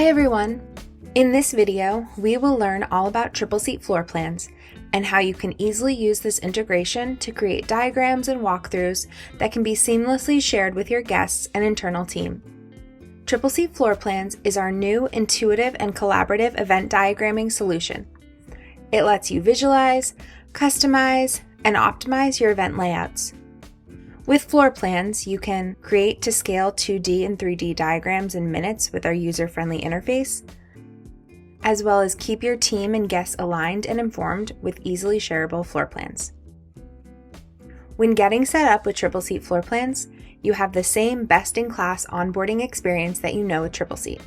Hi everyone! In this video, we will learn all about Tripleseat floor plans and how you can easily use this integration to create diagrams and walkthroughs that can be seamlessly shared with your guests and internal team. Tripleseat floor plans is our new intuitive and collaborative event diagramming solution. It lets you visualize, customize, and optimize your event layouts. With floor plans, you can create to scale 2D and 3D diagrams in minutes with our user-friendly interface, as well as keep your team and guests aligned and informed with easily shareable floor plans. When getting set up with Tripleseat floor plans, you have the same best-in-class onboarding experience that you know with Tripleseat.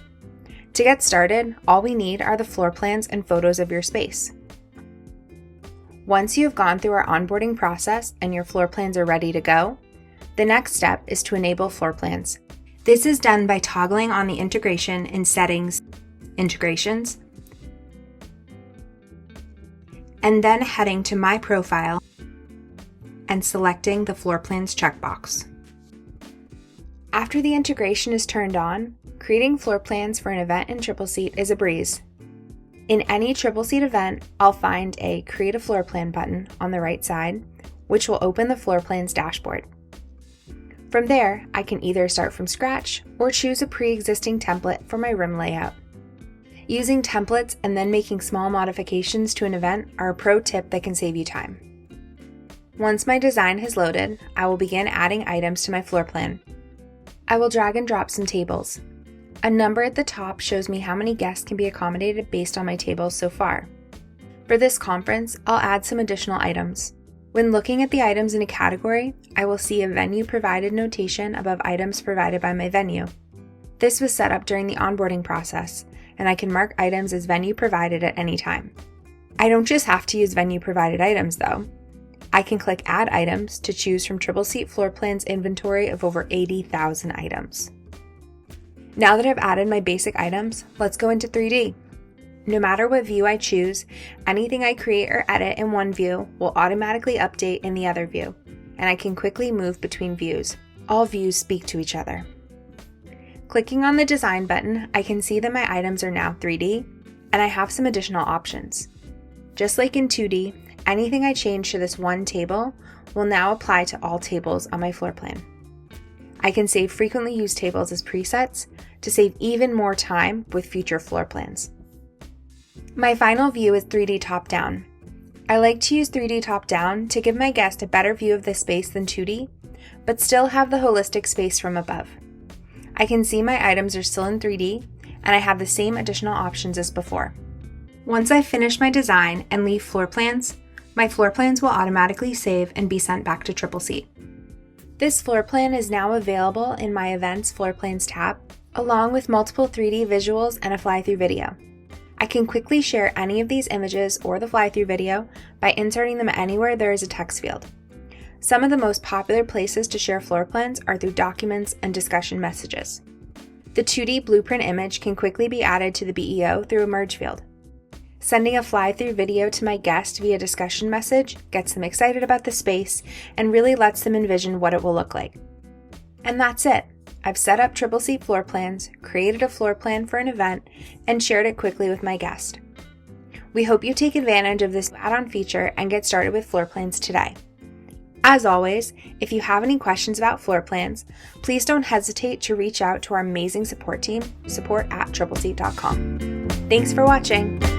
To get started, all we need are the floor plans and photos of your space. Once you have gone through our onboarding process and your floor plans are ready to go, the next step is to enable floor plans. This is done by toggling on the integration in Settings, Integrations, and then heading to My Profile and selecting the Floor Plans checkbox. After the integration is turned on, creating floor plans for an event in Tripleseat is a breeze. In any Tripleseat event, I'll find a Create a Floor Plan button on the right side, which will open the floor plans dashboard. From there, I can either start from scratch or choose a pre-existing template for my room layout. Using templates and then making small modifications to an event are a pro tip that can save you time. Once my design has loaded, I will begin adding items to my floor plan. I will drag and drop some tables. A number at the top shows me how many guests can be accommodated based on my tables so far. For this conference, I'll add some additional items. When looking at the items in a category, I will see a venue provided notation above items provided by my venue. This was set up during the onboarding process, and I can mark items as venue provided at any time. I don't just have to use venue provided items though. I can click Add Items to choose from Tripleseat floor plans inventory of over 80,000 items. Now that I've added my basic items, let's go into 3D. No matter what view I choose, anything I create or edit in one view will automatically update in the other view, and I can quickly move between views. All views speak to each other. Clicking on the Design button, I can see that my items are now 3D, and I have some additional options. Just like in 2D, anything I change to this one table will now apply to all tables on my floor plan. I can save frequently used tables as presets to save even more time with future floor plans. My final view is 3D top-down. I like to use 3D top-down to give my guest a better view of the space than 2D, but still have the holistic space from above. I can see my items are still in 3D, and I have the same additional options as before. Once I finish my design and leave floor plans, my floor plans will automatically save and be sent back to Tripleseat. This floor plan is now available in my Events Floor Plans tab, along with multiple 3D visuals and a fly-through video. I can quickly share any of these images or the fly-through video by inserting them anywhere there is a text field. Some of the most popular places to share floor plans are through documents and discussion messages. The 2D blueprint image can quickly be added to the BEO through a merge field. Sending a fly-through video to my guest via discussion message gets them excited about the space and really lets them envision what it will look like. And that's it. I've set up Tripleseat floor plans, created a floor plan for an event, and shared it quickly with my guest. We hope you take advantage of this add-on feature and get started with floor plans today. As always, if you have any questions about floor plans, please don't hesitate to reach out to our amazing support team, support@tripleseat.com. Thanks for watching.